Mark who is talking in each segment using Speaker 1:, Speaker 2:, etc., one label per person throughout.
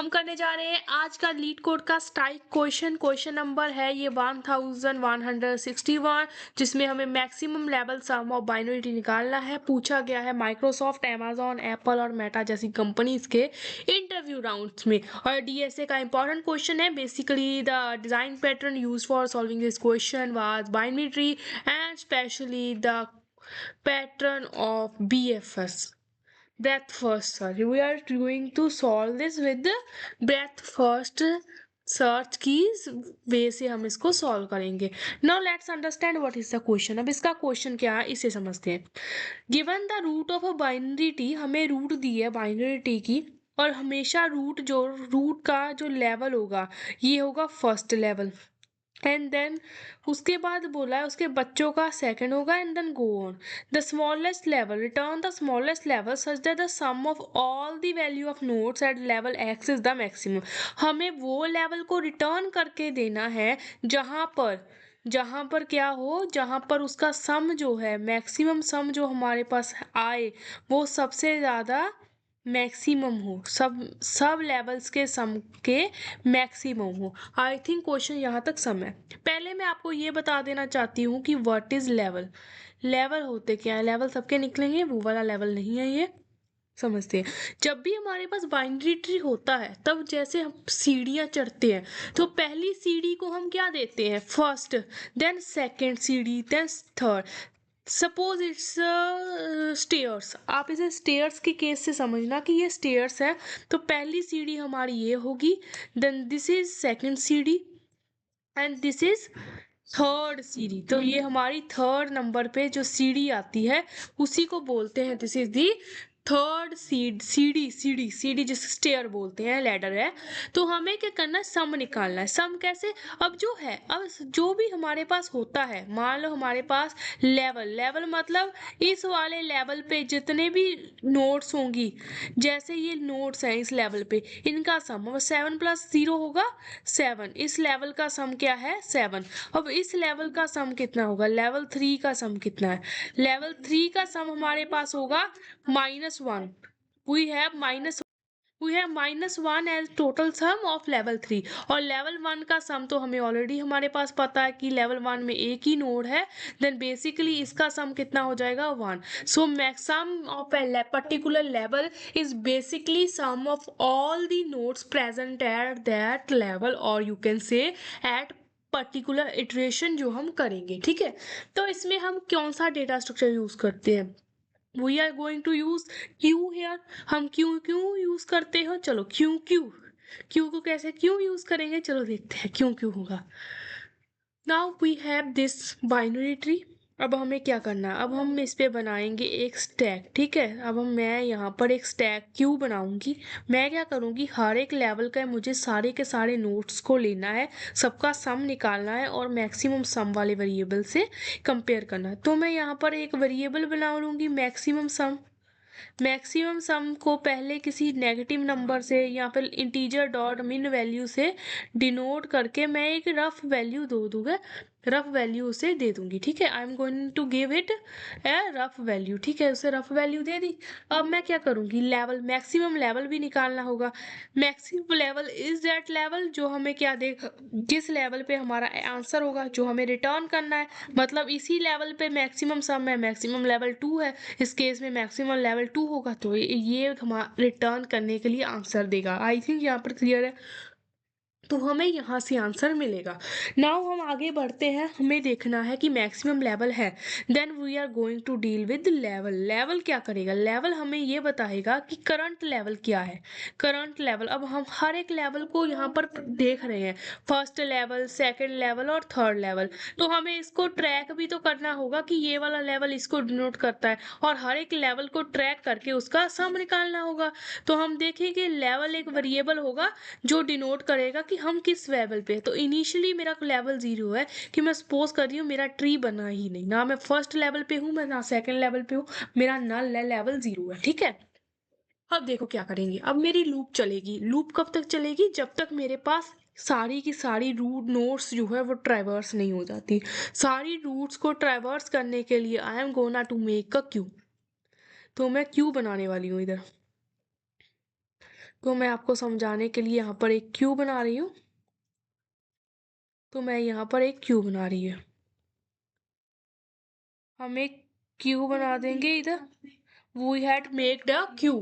Speaker 1: हम करने जा रहे हैं आज का लीड कोड का स्ट्राइक क्वेश्चन नंबर है ये 1161, जिसमें हमें maximum level sum of binary निकालना है। पूछा गया है माइक्रोसॉफ्ट, अमेजॉन, एप्पल और मेटा जैसी कंपनीज के इंटरव्यू राउंड्स में। और डीएसए का इंपॉर्टेंट क्वेश्चन है। Basically the design pattern use for solving this question was binary tree and specially the pattern of BFS. Breadth first search. We are going to solve this with the breadth first search की way से हम इसको solve करेंगे। Now let's understand what is the question. अब इसका question क्या है इसे समझते हैं। Given the root of a binary tree, हमें रूट दी है बाइनरी टी की, और हमेशा रूट का जो लेवल होगा ये होगा फर्स्ट लेवल, एंड देन उसके बाद बोला है उसके बच्चों का सेकंड होगा, and then go on the smallest level, return the smallest level such that the sum of all the value of nodes at level X is the maximum. हमें वो लेवल को रिटर्न करके देना है जहां पर क्या हो, जहां पर उसका सम जो है, मैक्सिमम सम जो हमारे पास आए वो सबसे ज्यादा मैक्सिमम हो, सब लेवल्स के सम के मैक्सिमम हो। आई थिंक क्वेश्चन यहाँ तक सम है। पहले मैं आपको ये बता देना चाहती हूँ कि व्हाट इज लेवल। लेवल होते क्या है, लेवल सबके निकलेंगे, वो वाला लेवल नहीं है ये, समझते हैं। जब भी हमारे पास बाइनरी ट्री होता है तब जैसे हम सीढ़ियाँ चढ़ते हैं तो पहली सीढ़ी को हम क्या देते हैं, फर्स्ट, देन सेकेंड सीढ़ी, then third. Suppose it's stairs, आप इसे स्टेयर्स के केस से समझना कि ये स्टेयर्स है, तो पहली सीढ़ी हमारी ये होगी, देन दिस इज सेकंड सीढ़ी एंड दिस इज थर्ड सीढ़ी। तो ये हमारी थर्ड नंबर पे जो सीढ़ी आती है उसी को बोलते हैं, दिस इज दी थर्ड सीढ़ी जिसे स्टेयर बोलते हैं, लैडर है। तो हमें क्या करना है, सम निकालना है। सम कैसे, अब जो भी हमारे पास होता है, मान लो हमारे पास लेवल मतलब इस वाले लेवल पे जितने भी नोट्स होंगी, जैसे ये नोट्स हैं इस लेवल पे, इनका सम, अब 7 + 0 होगा 7, इस लेवल का सम क्या है 7। अब इस लेवल का सम कितना होगा, लेवल 3 का सम कितना है, लेवल 3 का सम हमारे पास होगा -1। We have -1 as total sum of level 3, और लेवल 1 का सम तो हमें ऑलरेडी हमारे पास पता है कि लेवल 1 में एक ही नोड है, देन बेसिकली इसका सम कितना हो जाएगा 1। So maximum of a particular level is basically sum of all the nodes present at that level, और you can say at particular iteration जो हम करेंगे। ठीक है, तो इसमें हम कौन सा डेटा स्ट्रक्चर यूज करते हैं, we are going to use queue here. हम क्यों यूज करते हो, चलो क्यू को कैसे क्यों यूज करेंगे, चलो देखते हैं क्यों होगा। Now we have this binary tree. अब हमें क्या करना है, अब हम इस पे बनाएंगे एक स्टैक। ठीक है, अब मैं यहाँ पर एक स्टैक क्यू बनाऊंगी। मैं क्या करूँगी, हर एक लेवल का मुझे सारे के सारे नोट्स को लेना है, सबका सम निकालना है और मैक्सिमम सम वाले वेरिएबल से कंपेयर करना है। तो मैं यहाँ पर एक वेरिएबल बना लूँगी मैक्सिमम सम। मैक्सिमम सम को पहले किसी नेगेटिव नंबर से या फिर इंटीजर डॉट मिन वैल्यू से डिनोट करके मैं एक रफ वैल्यू रफ वैल्यू उसे दे दूंगी। ठीक है, I am going to give it a rough value. ठीक है, उसे रफ वैल्यू दे दी। अब मैं क्या करूंगी, लेवल, मैक्सिमम लेवल भी निकालना होगा। Maximum level is that level जो हमें क्या देगा, जिस लेवल पे हमारा आंसर होगा जो हमें रिटर्न करना है, मतलब इसी लेवल पे मैक्सिमम सम है, मैक्सिमम लेवल 2 है, इस केस में मैक्सिमम लेवल 2 होगा, तो ये हमारा रिटर्न करने के लिए आंसर देगा। आई थिंक यहाँ पर क्लियर है, तो हमें यहाँ से आंसर मिलेगा। नाउ हम आगे बढ़ते हैं, हमें देखना है कि मैक्सिमम लेवल है, then we are going to deal with level. Level क्या करेगा, लेवल हमें ये बताएगा कि करंट लेवल क्या है। करंट लेवल, अब हम हर एक लेवल को यहाँ पर देख रहे हैं, फर्स्ट लेवल, सेकेंड लेवल और थर्ड लेवल, तो हमें इसको ट्रैक भी तो करना होगा कि ये वाला लेवल इसको डिनोट करता है, और हर एक लेवल को ट्रैक करके उसका सम निकालना होगा। तो हम देखेंगे लेवल एक वेरिएबल होगा जो डिनोट करेगा कि हम किस लेवल पे। तो इनिशियली मेरा लेवल 0 है, कि मैं सपोज कर रही हूँ मेरा ट्री बना ही नहीं, ना मैं फर्स्ट लेवल पे हूँ, मैं ना सेकंड लेवल पे हूँ, मेरा नल है, लेवल 0 है। ठीक है, अब देखो क्या करेंगे, अब मेरी लूप चलेगी। लूप कब तक चलेगी, जब तक मेरे पास सारी की सारी रूट नोड्स जो है वो ट्रैवर्स नहीं हो जाती। सारी रूट्स को ट्रैवर्स करने के लिए I am gonna to make a queue. तो मैं क्यू बनाने वाली हूँ इधर। तो मैं आपको समझाने के लिए यहाँ पर एक क्यू बना रही हूँ। तो मैं यहाँ पर एक क्यू बना रही है। हम एक क्यू बना देंगे इधर। We had make the queue.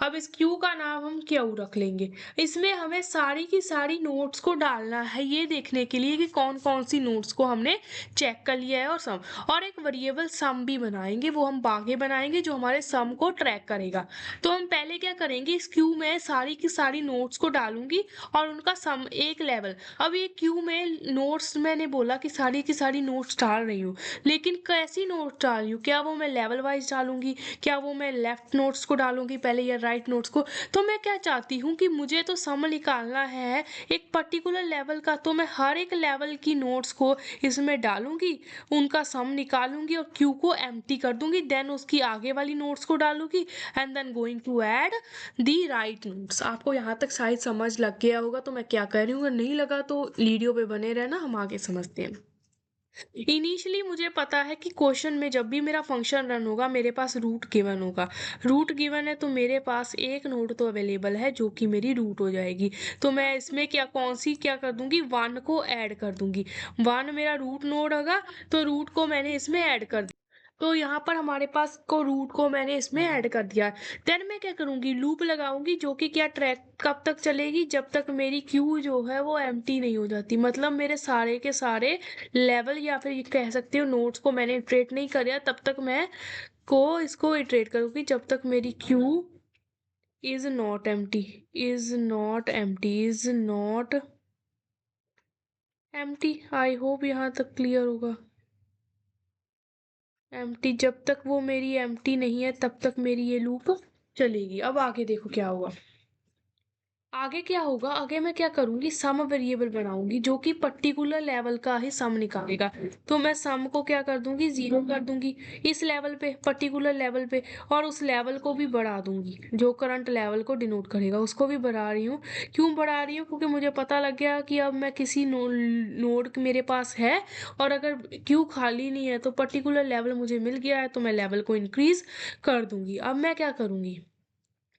Speaker 1: अब इस क्यू का नाम हम क्यू रख लेंगे। इसमें हमें सारी की सारी नोट्स को डालना है, ये देखने के लिए कि कौन कौन सी नोट्स को हमने चेक कर लिया है। और सम, और एक वेरिएबल सम भी बनाएंगे, वो हम आगे बनाएंगे जो हमारे सम को ट्रैक करेगा। तो हम पहले क्या करेंगे, इस क्यू में सारी की सारी नोट्स को डालूंगी और उनका सम एक लेवल। अब ये क्यू में नोट्स मैंने बोला कि सारी की सारी नोट्स डाल रही हूँ, लेकिन कैसी नोट्स डाल रही हूँ, क्या वो मैं लेवल वाइज डालूंगी, क्या वो मैं लेफ्ट नोट्स को डालूंगी पहले या राइट नोट्स को। तो मैं क्या चाहती हूँ कि मुझे तो सम निकालना है एक पर्टिकुलर लेवल का, तो मैं हर एक लेवल की नोट्स को इसमें डालूंगी, उनका सम निकालूंगी और क्यू को एम्प्टी कर दूंगी, देन उसकी आगे वाली नोट्स को डालूंगी and then going to add the right nodes. आपको यहाँ तक शायद समझ लग गया होगा तो मैं क्या कह रही हूँ, अगर नहीं लगा तो वीडियो पे बने रहना, हम आगे समझते हैं। इनिशियली मुझे पता है कि क्वेश्चन में जब भी मेरा फंक्शन रन होगा मेरे पास रूट गिवन होगा। रूट गिवन है तो मेरे पास एक नोड तो अवेलेबल है जो कि मेरी रूट हो जाएगी। तो मैं इसमें क्या कर दूंगी, 1 को ऐड कर दूंगी। 1 मेरा रूट नोड होगा तो रूट को मैंने इसमें ऐड कर दिया। तो यहाँ पर हमारे पास को रूट को मैंने इसमें ऐड कर दिया। देन मैं क्या करूंगी, लूप लगाऊंगी जो कि क्या ट्रैक कब तक चलेगी, जब तक मेरी क्यू जो है वो एम्प्टी नहीं हो जाती। मतलब मेरे सारे के सारे लेवल या फिर ये कह सकते हो नोट्स को मैंने इटरेट नहीं करा, तब तक मैं को इसको इटरेट करूंगी जब तक मेरी Q is not empty, is not empty, is not empty. I hope यहाँ तक क्लियर होगा। एम्प्टी, जब तक वो मेरी एम्प्टी नहीं है तब तक मेरी ये लूप चलेगी। अब आगे देखो क्या होगा। आगे क्या होगा, आगे मैं क्या करूंगी, सम वेरिएबल बनाऊंगी जो कि पर्टिकुलर लेवल का ही सम निकालेगा। तो मैं सम को क्या कर दूंगी, 0 कर दूंगी इस लेवल पे, पर्टिकुलर लेवल पे, और उस लेवल को भी बढ़ा दूंगी, जो करंट लेवल को डिनोट करेगा उसको भी बढ़ा रही हूँ। क्यों बढ़ा रही हूँ, क्योंकि मुझे पता लग गया कि अब मैं किसी नोड मेरे पास है और अगर क्यू खाली नहीं है तो पर्टिकुलर लेवल मुझे मिल गया है, तो मैं लेवल को इंक्रीज कर दूंगी। अब मैं क्या करूंगी,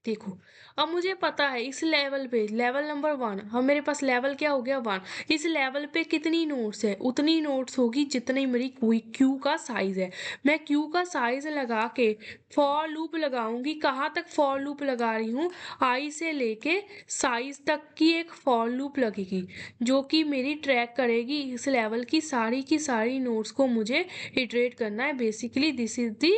Speaker 1: देखो, अब मुझे पता है इस लेवल पे, लेवल नंबर 1, हम मेरे पास लेवल क्या हो गया, 1। इस लेवल पे कितनी नोट्स है, उतनी नोट्स होगी जितनी मेरी क्यू का साइज है। मैं क्यू का साइज लगा के फॉर लूप लगाऊंगी। कहाँ तक फॉर लूप लगा रही हूँ, आई से लेके साइज तक की एक फॉर लूप लगेगी जो कि मेरी ट्रैक करेगी इस लेवल की सारी नोट्स को मुझे इटरेट करना है। Basically this is the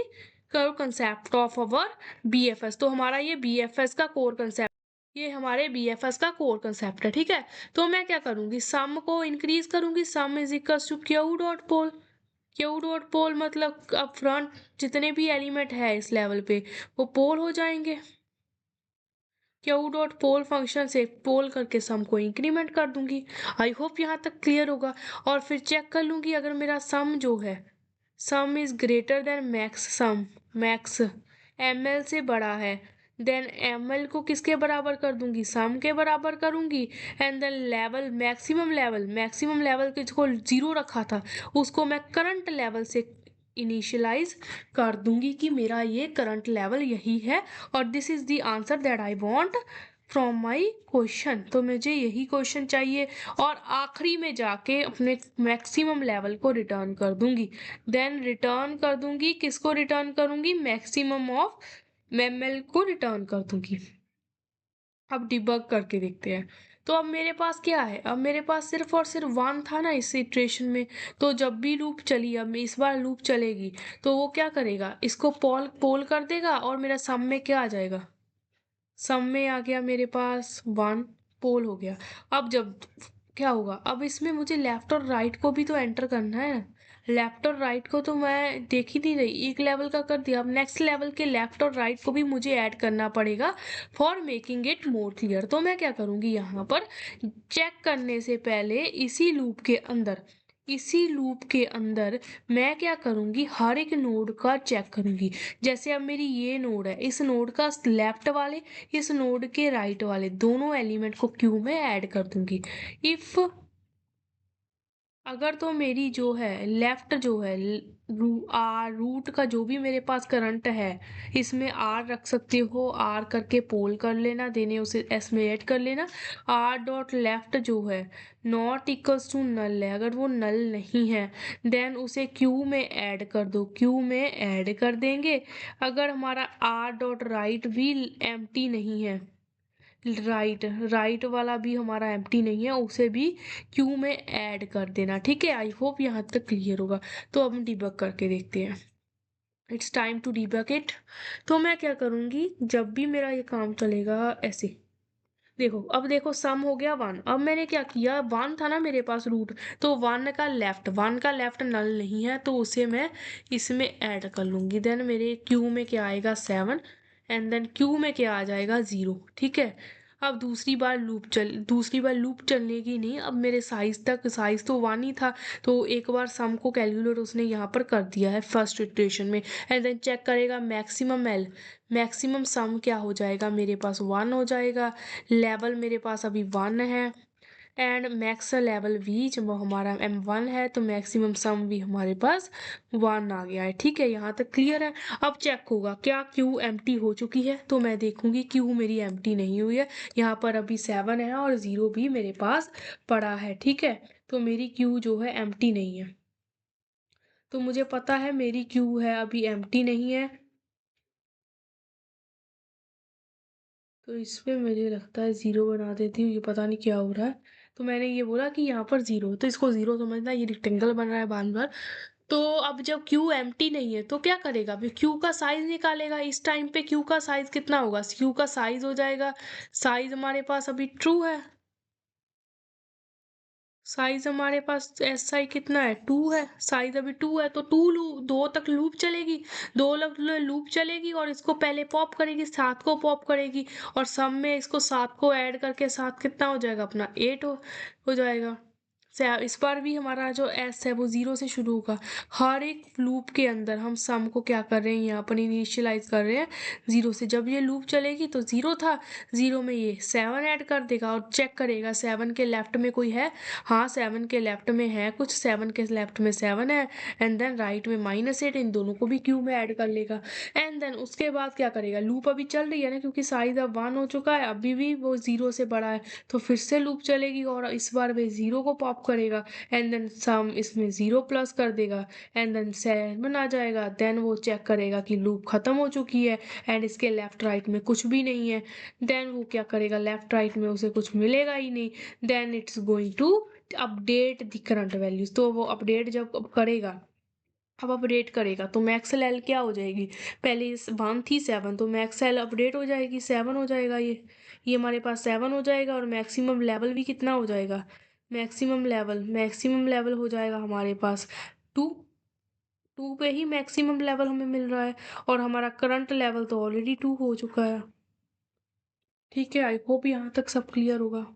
Speaker 1: core concept of our BFS. तो हमारा ये बीएफएस का कोर कंसेप्ट, ये हमारे बीएफएस का कोर कंसेप्ट है, ठीक है। तो मैं क्या करूंगी, सम को इंक्रीज करूंगी, sum is equal to q dot poll. Q dot poll मतलब अब फ्रंट जितने भी एलिमेंट है इस लेवल पे वो पोल हो जाएंगे। क्यू डॉट पोल फंक्शन से पोल करके सम को इंक्रीमेंट कर दूंगी। आई होप यहाँ तक क्लियर होगा। और फिर चेक कर लूंगी अगर मेरा सम जो है, sum is greater than max sum, max M L से बड़ा है, देन एम एल को किसके बराबर कर दूंगी, सम के बराबर करूंगी। And then level, maximum level जिसको 0 रखा था उसको मैं करंट लेवल से इनिशियलाइज कर दूंगी कि मेरा ये करंट लेवल यही है और this is the answer that I want from my question. तो मुझे यही क्वेश्चन चाहिए और आखिरी में जाके अपने मैक्सिमम लेवल को रिटर्न कर दूंगी। देन रिटर्न कर दूंगी, किसको रिटर्न करूंगी, मैक्सिमम ऑफ एमएल को रिटर्न कर दूंगी। अब डिबग करके देखते हैं। तो अब मेरे पास क्या है, अब मेरे पास सिर्फ और सिर्फ 1 था ना इस इटरेशन में। तो जब भी लूप चली, अब इस बार लूप चलेगी तो वो क्या करेगा, इसको पोल पोल कर देगा और मेरा सम में क्या आ जाएगा, सम में आ गया मेरे पास 1, पोल हो गया। अब जब क्या होगा, अब इसमें मुझे लेफ्ट और राइट को भी तो एंटर करना है। लेफ्ट और राइट को तो मैं देख ही नहीं रही, एक लेवल का कर दिया, अब नेक्स्ट लेवल के लेफ्ट और राइट को भी मुझे ऐड करना पड़ेगा for making it more clear. तो मैं क्या करूंगी, यहाँ पर चेक करने से पहले इसी लूप के अंदर मैं क्या करूंगी, हर एक नोड का चेक करूंगी। जैसे अब मेरी ये नोड है, इस नोड का लेफ्ट वाले, इस नोड के राइट वाले दोनों एलिमेंट को क्यू में ऐड कर दूंगी। इफ अगर तो मेरी जो है लेफ्ट जो है रूट का जो भी मेरे पास करंट है, इसमें आर रख सकते हो, आर करके पोल कर लेना, देने उसे एस में ऐड कर लेना। आर डॉट लेफ्ट जो है नॉट इक्वल्स टू नल है, अगर वो नल नहीं है देन उसे क्यू में ऐड कर दो, क्यू में ऐड कर देंगे। अगर हमारा आर डॉट राइट भी एम्प्टी नहीं है, राइट वाला भी हमारा एम्प्टी नहीं है, उसे भी क्यू में ऐड कर देना। ठीक है, आई होप यहाँ तक क्लियर होगा। तो अब हम डिबग करके देखते हैं। It's time to debug it. तो मैं क्या करूँगी, जब भी मेरा ये काम चलेगा ऐसे, देखो अब देखो सम हो गया 1। अब मैंने क्या किया, 1 था ना मेरे पास रूट, तो 1 का लेफ्ट नल नहीं है तो उसे मैं इसमें ऐड कर लूंगी। देन मेरे क्यू में क्या आएगा 7, एंड देन क्यू में क्या आ जाएगा 0। ठीक है, अब दूसरी बार लूप चलने की नहीं, अब मेरे साइज तो 1 ही था, तो एक बार सम को कैलकुलेट उसने यहाँ पर कर दिया है फर्स्ट इटरेशन में। एंड देन चेक करेगा मैक्सिमम सम क्या हो जाएगा, मेरे पास 1 हो जाएगा। लेवल मेरे पास अभी 1 है, एंड मैक्स लेवल भी जब हमारा M1 है तो मैक्सिमम सम भी हमारे पास 1 आ गया है। ठीक है, यहाँ तक क्लियर है। अब चेक होगा क्या क्यू एम्प्टी हो चुकी है, तो मैं देखूंगी क्यू मेरी एम्प्टी नहीं हुई है। यहाँ पर अभी 7 है और 0 भी मेरे पास पड़ा है। ठीक है, तो मेरी क्यू जो है एम्प्टी नहीं है, तो मुझे पता है मेरी क्यू है अभी एम्प्टी नहीं है। तो इसमें मुझे लगता है 0 बना देती हूँ, ये पता नहीं क्या हो रहा है। तो मैंने ये बोला कि यहाँ पर 0, तो इसको 0 समझना, ये रेक्टेंगल बन रहा है बार बार। तो अब जब क्यू एम्प्टी नहीं है तो क्या करेगा, अभी क्यू का साइज निकालेगा। इस टाइम पे क्यू का साइज कितना होगा, क्यू का साइज हो जाएगा, साइज हमारे पास अभी ट्रू है, साइज हमारे पास एस आई कितना है 2 है, साइज अभी 2 है, तो 2 तक लूप चलेगी, 2 लूप चलेगी और इसको पहले पॉप करेगी, 7 को पॉप करेगी, और सम में इसको 7 को ऐड करके 7 कितना हो जाएगा अपना 8 हो जाएगा। इस बार भी हमारा जो एस है वो 0 से शुरू होगा। हर एक लूप के अंदर हम सम को क्या कर रहे हैं, यहाँ पर इनिशियलाइज कर रहे हैं 0 से। जब ये लूप चलेगी तो 0 था, 0 में ये 7 ऐड कर देगा और चेक करेगा 7 के लेफ्ट में कोई है। हाँ, 7 के लेफ्ट में है कुछ, 7 के लेफ्ट में 7 है, एंड देन राइट में -8, इन दोनों को भी क्यू में ऐड कर लेगा। एंड देन उसके बाद क्या करेगा, लूप अभी चल रही है ना, क्योंकि साइज अब 1 हो चुका है, अभी भी वो 0 से बड़ा है, तो फिर से लूप चलेगी और इस बार वे 0 को पॉप करेगा, एंड देन सम इसमें 0 प्लस कर देगा, एंड देन 7 आ जाएगा। देन वो चेक करेगा कि लूप खत्म हो चुकी है एंड इसके लेफ्ट राइट में कुछ भी नहीं है। देन वो क्या करेगा, लेफ्ट राइट में उसे कुछ मिलेगा ही नहीं, then it's going to update the current values. तो वो अपडेट जब करेगा, अब अपडेट करेगा तो मैक्स एल क्या हो जाएगी, पहले 1 थी 7, तो मैक्स एल अपडेट हो जाएगी 7 हो जाएगा, ये हमारे पास 7 हो जाएगा, और मैक्सिमम लेवल भी कितना हो जाएगा, मैक्सिमम लेवल हो जाएगा हमारे पास 2। 2 पे ही मैक्सिमम लेवल हमें मिल रहा है, और हमारा करंट लेवल तो ऑलरेडी 2 हो चुका है। ठीक है, आई होप यहाँ तक सब क्लियर होगा।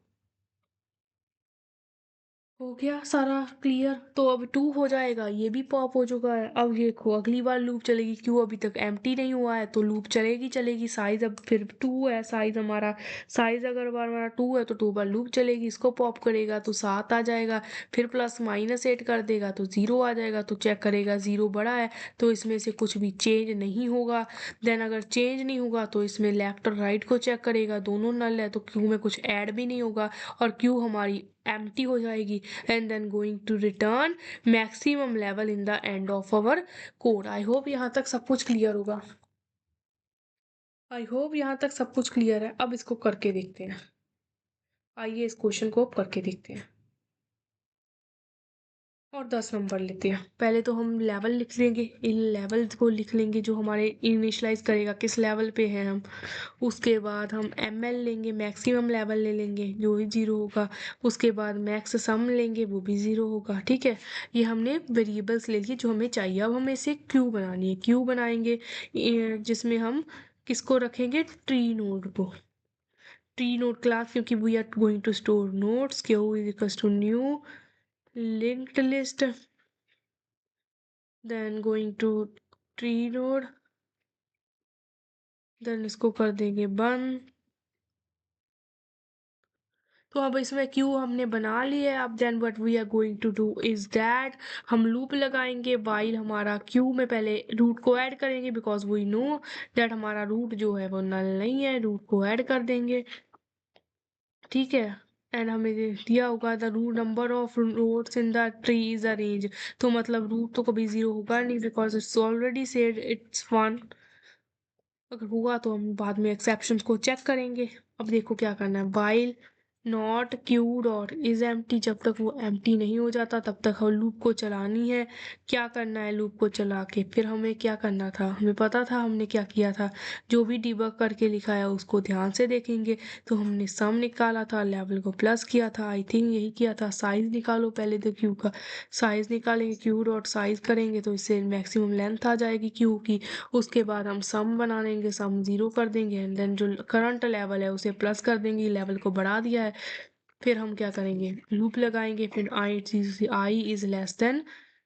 Speaker 1: हो गया सारा क्लियर, तो अब 2 हो जाएगा, ये भी पॉप हो चुका है। अब ये देखो अगली बार लूप चलेगी, क्यों अभी तक एम्प्टी नहीं हुआ है, तो लूप चलेगी, साइज अब फिर 2 है, साइज अगर बार हमारा 2 है तो 2 बार लूप चलेगी, इसको पॉप करेगा तो 7 आ जाएगा, फिर +-8 कर देगा तो 0 आ जाएगा, तो चेक करेगा 0 बड़ा है तो इसमें से कुछ भी चेंज नहीं होगा। देन अगर चेंज नहीं होगा तो इसमें लेफ्ट और राइट को चेक करेगा, दोनों नल है तो क्यू में कुछ ऐड भी नहीं होगा, और क्यू हमारी एम्प्टी हो जाएगी, and then going to return maximum level in the end of our code। I hope यहाँ तक सब कुछ क्लियर होगा। आई होप यहाँ तक सब कुछ क्लियर है। अब इसको करके देखते हैं, आइए इस क्वेश्चन को करके देखते हैं और 10 नंबर लेते हैं। पहले तो हम लेवल लिख लेंगे, इन लेवल को लिख लेंगे जो हमारे इनिशियलाइज करेगा किस लेवल पे हैं हम। उसके बाद हम ml लेंगे, मैक्सिमम लेवल ले लेंगे जो भी 0 होगा। उसके बाद मैक्स सम लेंगे, वो भी 0 होगा। ठीक है, ये हमने वेरिएबल्स ले लिए जो हमें चाहिए। अब हमें इसे क्यू बनानी है, क्यू बनाएंगे जिसमें हम किसको रखेंगे, ट्री नोड को, ट्री नोड क्लास, क्योंकि we are going to store nodes, queue is equals to new linked list, then going to tree node, then इसको कर देंगे बंद, तो अब इसमें क्यू हमने बना लिया है। अब then what we are going to do is that हम लूप लगाएंगे वाइल हमारा क्यू में पहले रूट को ऐड करेंगे, बिकॉज वी नो दैट हमारा रूट जो है वो नल नहीं है, रूट को ऐड कर देंगे, ठीक है। एंड हमें ये दिया होगा the root number of roads in the tree is a range, तो मतलब रूट तो कभी जीरो होगा नहीं, because it's already said it's one. अगर हुआ तो हम बाद में एक्सेप्शंस को चेक करेंगे। अब देखो क्या करना है, while not Q dot is empty, जब तक वो एम्प्टी नहीं हो जाता तब तक हम लूप को चलानी है। क्या करना है, लूप को चला के फिर हमें क्या करना था, हमें पता था हमने क्या किया था, जो भी डिबग करके लिखा है उसको ध्यान से देखेंगे। तो हमने सम निकाला था, लेवल को प्लस किया था, आई थिंक यही किया था। साइज निकालो पहले तो क्यू का, साइज निकालेंगे, क्यू डॉट साइज करेंगे तो इससे मैक्सिमम लेंथ आ जाएगी क्यू की। उसके बाद हम सम बना देंगे, सम जीरो कर देंगे, एंड देन जो करंट लेवल है उसे प्लस कर देंगे, लेवल को बढ़ा दिया है। फिर हम क्या करेंगे, लूप लगाएंगे, फिर i is less than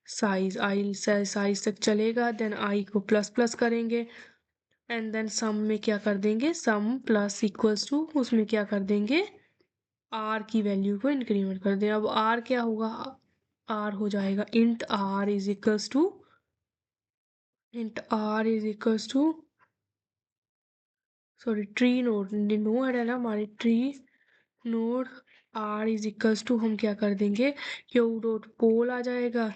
Speaker 1: size, i size तक चलेगा, देन आई को प्लस प्लस करेंगे, एंड देन सम में क्या कर देंगे, सम प्लस इक्वल्स टू उसमें क्या कर देंगे, आर की वैल्यू को इंक्रीमेंट कर दें। अब आर क्या होगा, आर हो जाएगा int R is equals to, int R is equals to, sorry tree node, node है ना हमारी tree node, R is equals to हम क्या कर देंगे, क्यू डॉट पोल आ जाएगा,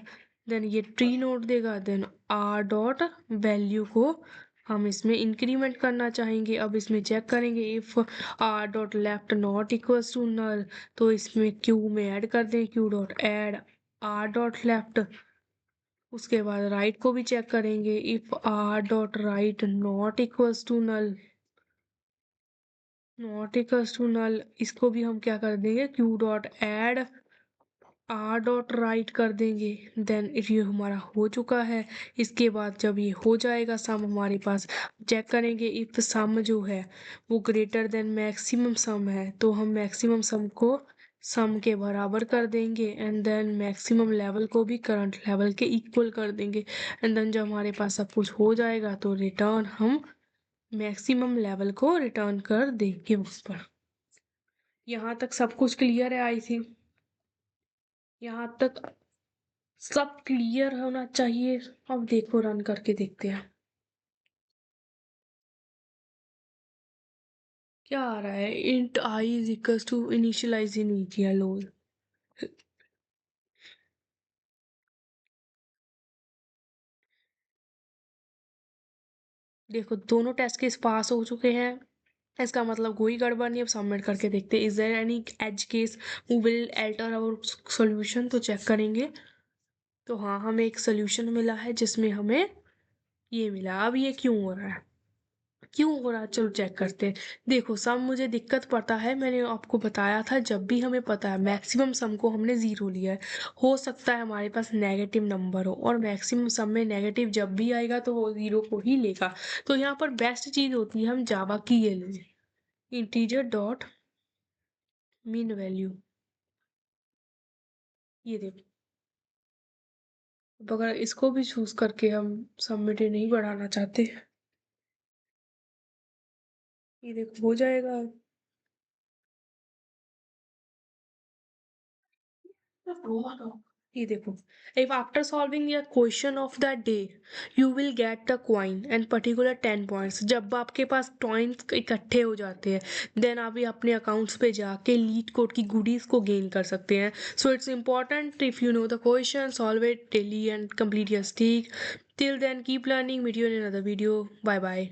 Speaker 1: देन ये ट्री नोड देगा, देन आर डॉट वैल्यू को हम इसमें इंक्रीमेंट करना चाहेंगे। अब इसमें चेक करेंगे if R dot left not equals to null, तो इसमें क्यू में ऐड कर दें, queue dot add R dot left. उसके बाद राइट को भी चेक करेंगे, if R dot right not equals to null, not equals to null, इसको भी हम क्या कर देंगे, queue dot add R dot right कर देंगे। देन इफ ये हमारा हो चुका है, इसके बाद जब ये हो जाएगा सम हमारे पास, चेक करेंगे इफ सम जो है वो ग्रेटर देन मैक्सिमम सम है, तो हम मैक्सिमम सम को सम के बराबर कर देंगे, एंड देन मैक्सिमम लेवल को भी करंट लेवल के इक्वल कर देंगे। एंड देन जब हमारे पास सब कुछ हो जाएगा तो रिटर्न हम मैक्सिमम लेवल को रिटर्न कर देंगे उस पर। यहाँ तक सब कुछ क्लियर है आई थिंक, यहाँ तक सब क्लियर होना चाहिए। अब देखो रन करके देखते हैं क्या आ रहा है, int I is equals to initialise नहीं किया लोल। देखो दोनों टेस्ट केस पास हो चुके हैं, इसका मतलब कोई गड़बड़ नहीं। अब सबमिट करके देखते हैं, is there any edge case who will alter our solution, तो चेक करेंगे। तो हाँ हमें एक सोल्यूशन मिला है जिसमें हमें ये मिला। अब ये क्यों हो रहा है, क्यों हो रहा है, चलो चेक करते हैं। देखो सम मुझे दिक्कत पता है, मैंने आपको बताया था जब भी हमें पता है मैक्सिमम सम को हमने जीरो लिया है, हो सकता है हमारे पास नेगेटिव नंबर हो, और मैक्सिमम सम में नेगेटिव जब भी आएगा तो वो जीरो को ही लेगा। तो यहाँ पर बेस्ट चीज होती है हम जावा की ये लें, इंटीजर डॉट मीन वैल्यू। ये देखो, अब अगर इसको भी चूज करके हम सबमिट नहीं बढ़ाना चाहते, ये देखो हो जाएगा। ये देखो, if after solving a question of the day you will get the coin and particular 10 points, जब आपके पास पॉइंट्स इकट्ठे हो जाते हैं देन आप ये अपने अकाउंट्स पे जाके लीड कोड की गुडीज को गेन कर सकते हैं। So it's important if you know the question, solve it daily and complete your streak. Till then keep learning, meet you in another video, bye bye.